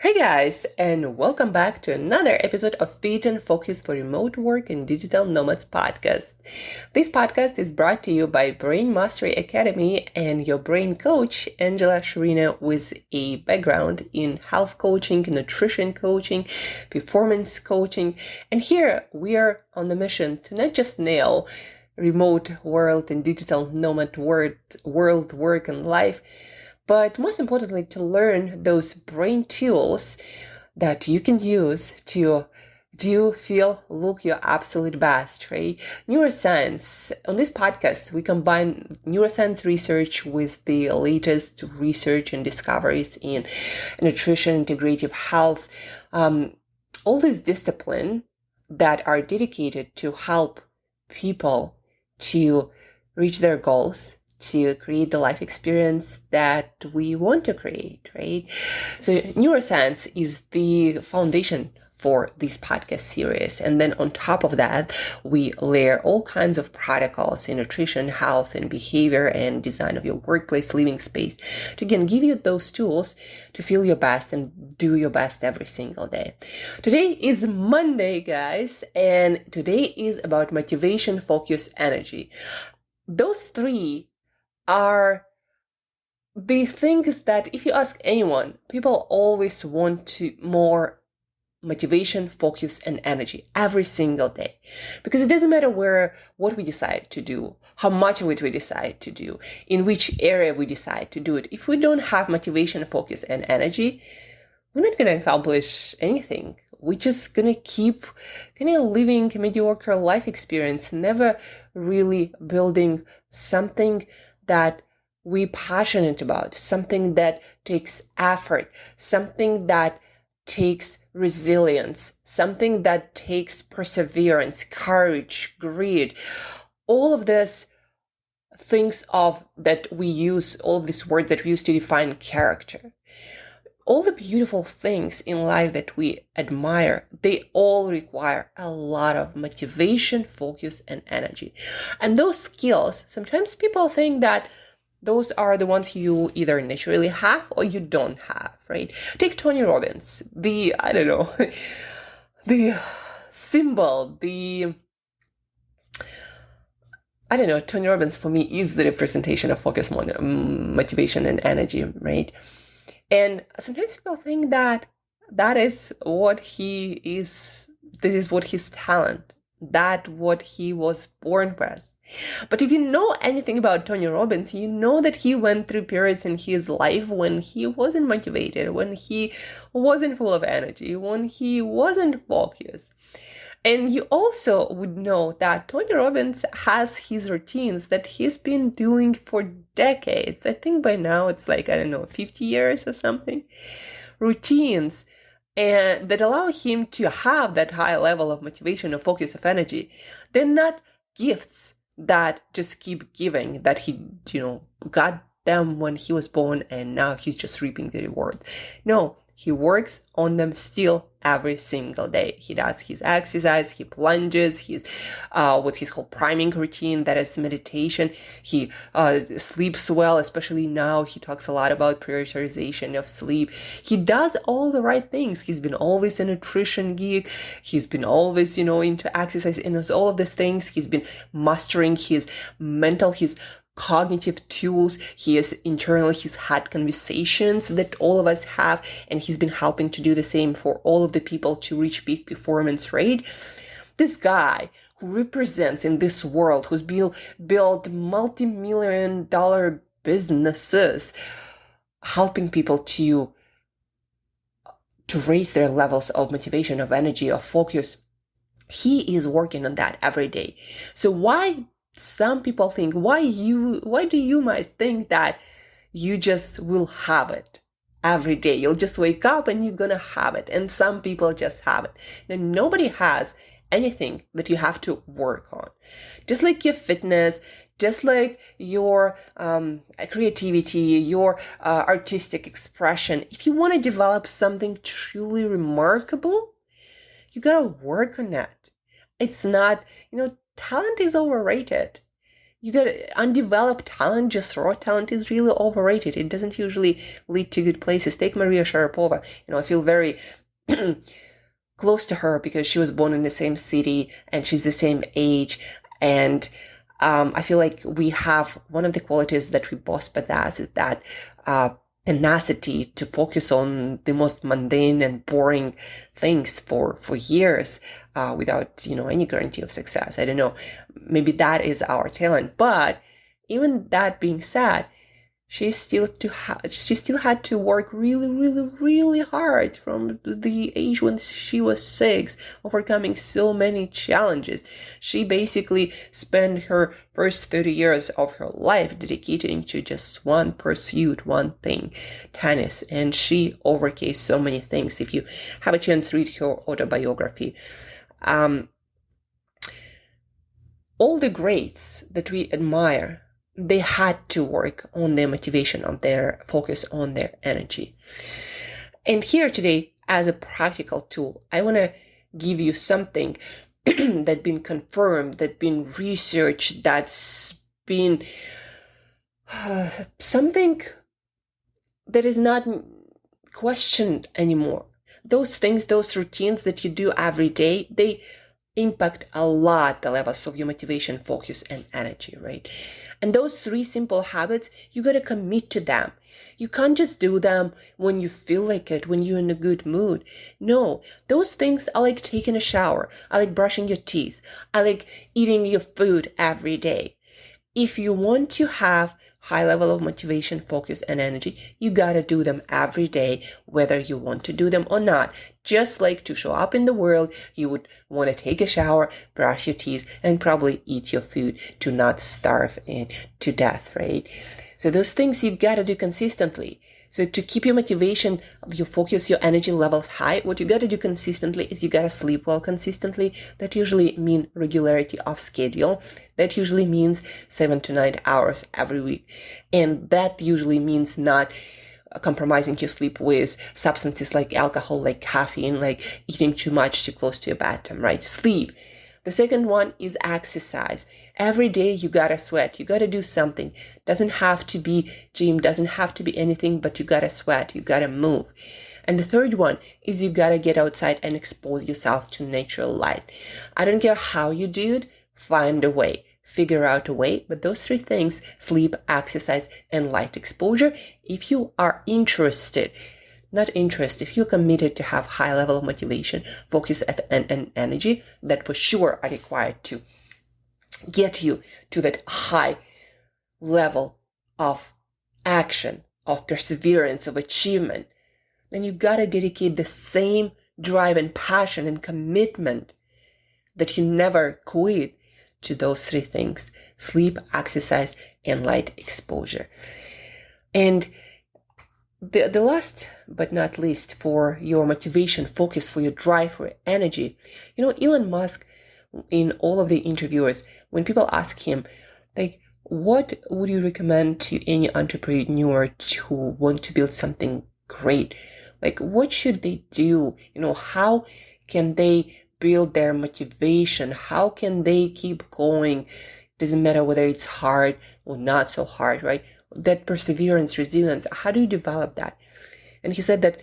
Hey guys, and welcome back to another episode of Fit and Focus for Remote Work and Digital Nomads podcast. This podcast is brought to you by Brain Mastery Academy and your brain coach, Angela Shurina, with a background in health coaching, nutrition coaching, performance coaching. And here we are on the mission to not just nail remote world and digital nomad world, work, and life, but most importantly, to learn those brain tools that you can use to look your absolute best, right? Neuroscience. On this podcast, we combine neuroscience research with the latest research and discoveries in nutrition, integrative health, all these disciplines that are dedicated to help people to reach their goals, to create the life experience that we want to create, right? So neuroscience is the foundation for this podcast series. And then on top of that, we layer all kinds of protocols in nutrition, health, and behavior and design of your workplace living space to again give you those tools to feel your best and do your best every single day. Today is Monday, guys, and today is about motivation, focus, energy. Those three are the things that if you ask anyone, people always want to more motivation, focus, and energy every single day. Because it doesn't matter what we decide to do, how much of it we decide to do, in which area we decide to do it. If we don't have motivation, focus, and energy, we're not going to accomplish anything. We're just going to keep kind of living a mediocre life experience, never really building something that we're passionate about, something that takes effort, something that takes resilience, something that takes perseverance, courage, grit, all of this things that we use, all of these words that we use to define character. All the beautiful things in life that we admire, they all require a lot of motivation, focus, and energy. And those skills, sometimes people think that those are the ones you either naturally have or you don't have, right? Take Tony Robbins, the symbol, Tony Robbins for me is the representation of focus, motivation, and energy, right? And sometimes people think that is what he is, this is what his talent, that what he was born with. But if you know anything about Tony Robbins, you know that he went through periods in his life when he wasn't motivated, when he wasn't full of energy, when he wasn't focused. And you also would know that Tony Robbins has his routines that he's been doing for decades. I think by now it's 50 years or something. Routines and that allow him to have that high level of motivation, of focus, of energy. They're not gifts that just keep giving, that he, got them when he was born and now he's just reaping the reward. No, he works on them still every single day. He does his exercise, he plunges, his what he's called priming routine, that is meditation. He sleeps well, especially now. He talks a lot about prioritization of sleep. He does all the right things. He's been always a nutrition geek. He's been always, into exercise and all of these things. He's been mastering his mental, his cognitive tools. He's had conversations that all of us have, and he's been helping to do the same for all of the people to reach peak performance, right? This guy who represents in this world, who's built multi-million-dollar businesses, helping people to raise their levels of motivation, of energy, of focus, he is working on that every day. So why some people think, why do you might think that you just will have it every day? You'll just wake up and you're gonna have it. And some people just have it. Now, nobody has anything that you have to work on. Just like your fitness, just like your creativity, your artistic expression. If you want to develop something truly remarkable, you gotta work on that. It's not, talent is overrated. You got undeveloped talent, just raw talent is really overrated. It doesn't usually lead to good places. Take Maria Sharapova. I feel very close to her because she was born in the same city and she's the same age. And I feel like we have one of the qualities that we both possess is that tenacity to focus on the most mundane and boring things for years without, any guarantee of success. I don't know. Maybe that is our talent. But even that being said, she still had to work really, really, really hard from the age when she was 6, overcoming so many challenges. She basically spent her first 30 years of her life dedicating to just one pursuit, one thing, tennis. And she overcame so many things. If you have a chance, read her autobiography. All the greats that we admire, they had to work on their motivation, on their focus, on their energy. And here today, as a practical tool, I want to give you something that's been confirmed, that's been researched, that's been something that is not questioned anymore. Those things, those routines that you do every day, they impact a lot the levels of your motivation, focus, and energy, right? And those 3 simple habits, you got to commit to them. You can't just do them when you feel like it, when you're in a good mood. No, those things are like taking a shower. I like brushing your teeth. I like eating your food every day. If you want to have high level of motivation, focus, and energy, you gotta do them every day, whether you want to do them or not. Just like to show up in the world, you would want to take a shower, brush your teeth, and probably eat your food to not starve to death, right? So those things you gotta do consistently. So to keep your motivation, your focus, your energy levels high, what you got to do consistently is you got to sleep well consistently. That usually means regularity of schedule. That usually means 7 to 9 hours every week. And that usually means not compromising your sleep with substances like alcohol, like caffeine, like eating too much too close to your bedtime, right? Sleep. The second one is exercise. Every day you gotta sweat. You gotta do something. Doesn't have to be gym, doesn't have to be anything, but you gotta sweat. You gotta move. And the third one is you gotta get outside and expose yourself to natural light. I don't care how you do it, find a way. Figure out a way. But those 3 things, sleep, exercise, and light exposure, if you are interested, if you're committed to have high level of motivation, focus, and energy, that for sure are required to get you to that high level of action, of perseverance, of achievement, then you gotta dedicate the same drive and passion and commitment that you never quit to those 3 things: sleep, exercise, and light exposure. And the last but not least, for your motivation, focus, for your drive, for your energy, Elon Musk, in all of the interviewers, when people ask him, like, what would you recommend to any entrepreneur who want to build something great? Like, what should they do? How can they build their motivation? How can they keep going? Doesn't matter whether it's hard or not so hard, right? That perseverance, resilience, how do you develop that? And he said that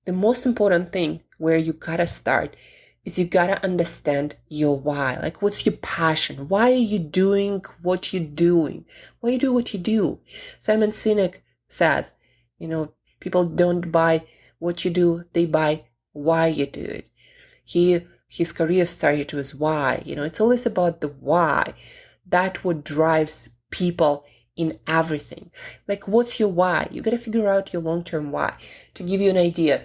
the most important thing where you gotta start is you gotta understand your why. Like, what's your passion? Why are you doing what you're doing? Why you do what you do? Simon Sinek says, people don't buy what you do, they buy why you do it. His career started with why. It's always about the why. That's what drives people in everything. Like, what's your why? You got to figure out your long-term why. To give you an idea,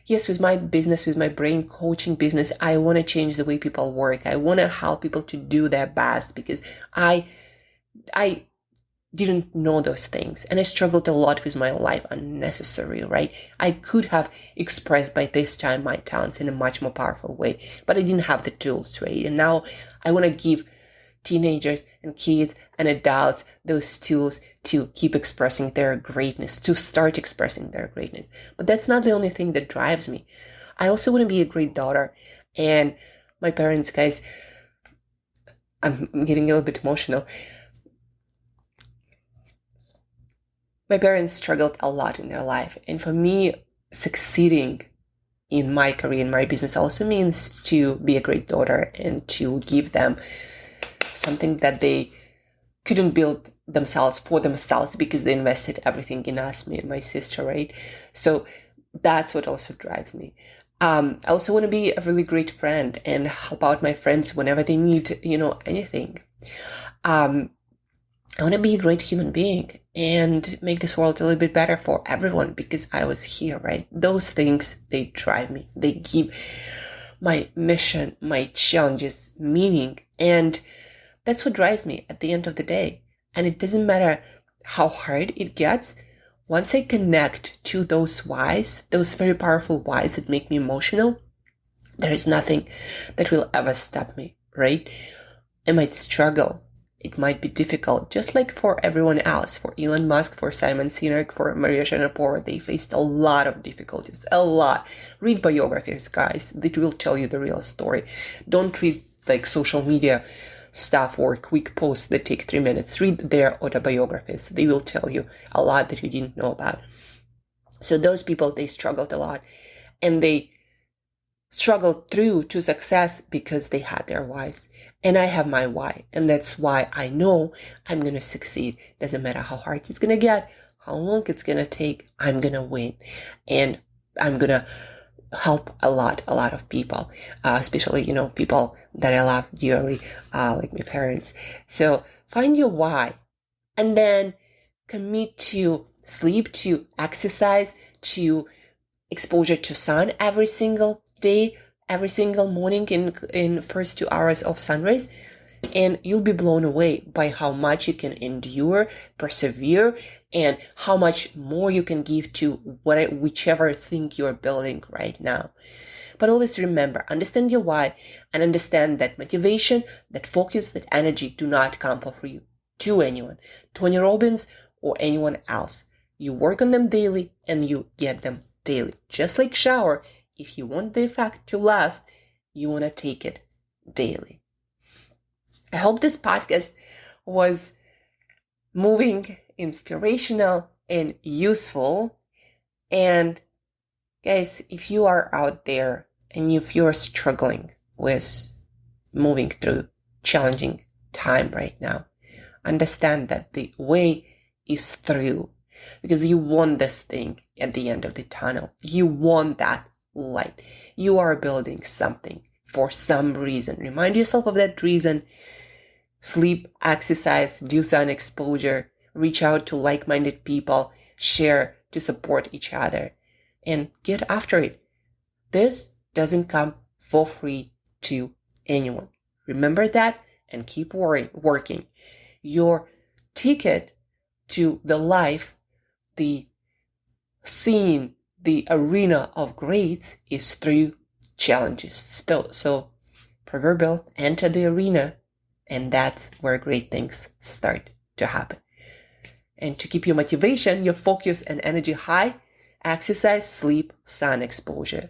yes, with my business, with my brain coaching business, I want to change the way people work. I want to help people to do their best because I didn't know those things. And I struggled a lot with my life unnecessary, right? I could have expressed by this time my talents in a much more powerful way, but I didn't have the tools, right? And now I want to give teenagers and kids and adults those tools to keep expressing their greatness, to start expressing their greatness. But that's not the only thing that drives me. I also want to be a great daughter. And my parents, guys, I'm getting a little bit emotional. My parents struggled a lot in their life. And for me, succeeding in my career, in my business also means to be a great daughter and to give them something that they couldn't build themselves for themselves because they invested everything in us, me and my sister, right? So that's what also drives me. I also want to be a really great friend and help out my friends whenever they need, anything. I want to be a great human being and make this world a little bit better for everyone because I was here, right? Those things, they drive me. They give my mission, my challenges meaning. And that's what drives me at the end of the day. And it doesn't matter how hard it gets. Once I connect to those whys, those very powerful whys that make me emotional, there is nothing that will ever stop me, right? I might struggle. It might be difficult, just like for everyone else, for Elon Musk, for Simon Sinek, for Maria Sharapova. They faced a lot of difficulties, a lot. Read biographies, guys. They will tell you the real story. Don't read like social media stuff or quick posts that take 3 minutes. Read their autobiographies. They will tell you a lot that you didn't know about. So those people, they struggled a lot, and they struggled through to success because they had their whys. And I have my why, and that's why I know I'm going to succeed. Doesn't matter how hard it's going to get, how long it's going to take, I'm going to win. And I'm going to help a lot of people, especially, people that I love dearly, like my parents. So find your why, and then commit to sleep, to exercise, to exposure to sun every single day, every single morning in first 2 hours of sunrise. And you'll be blown away by how much you can endure, persevere, and how much more you can give to whichever thing you're building right now. But always remember, understand your why, and understand that motivation, that focus, that energy do not come for free to anyone, Tony Robbins or anyone else. You work on them daily and you get them daily. Just like shower, if you want the effect to last, you want to take it daily. I hope this podcast was moving, inspirational, and useful. And guys, if you are out there and if you're struggling with moving through challenging time right now, understand that the way is through, because you want this thing at the end of the tunnel. You want that light. You are building something for some reason. Remind yourself of that reason. Sleep, exercise, do sun exposure, reach out to like-minded people, share to support each other, and get after it. This doesn't come for free to anyone. Remember that and keep working. Your ticket to the life, the scene, the arena of greats is through challenges. So proverbial, enter the arena, and that's where great things start to happen. And to keep your motivation, your focus and energy high, exercise, sleep, sun exposure.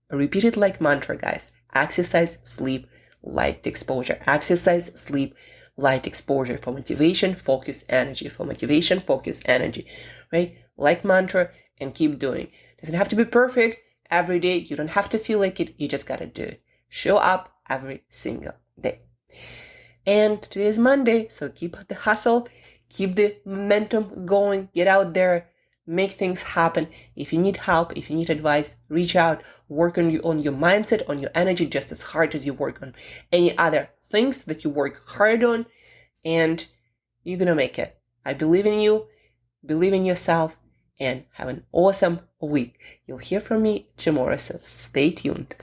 Repeat it like mantra, guys. Exercise, sleep, light exposure. Exercise, sleep, light exposure for motivation, focus, energy. For motivation, focus, energy. Right? Like mantra, and keep doing. Doesn't have to be perfect every day. You don't have to feel like it. You just gotta do it. Show up every single day. And today is Monday, so keep the hustle, keep the momentum going, get out there, make things happen. If you need help, if you need advice, reach out, work on your mindset, on your energy, just as hard as you work on any other things that you work hard on, and you're gonna make it. I believe in you, believe in yourself, and have an awesome week. You'll hear from me tomorrow, so stay tuned.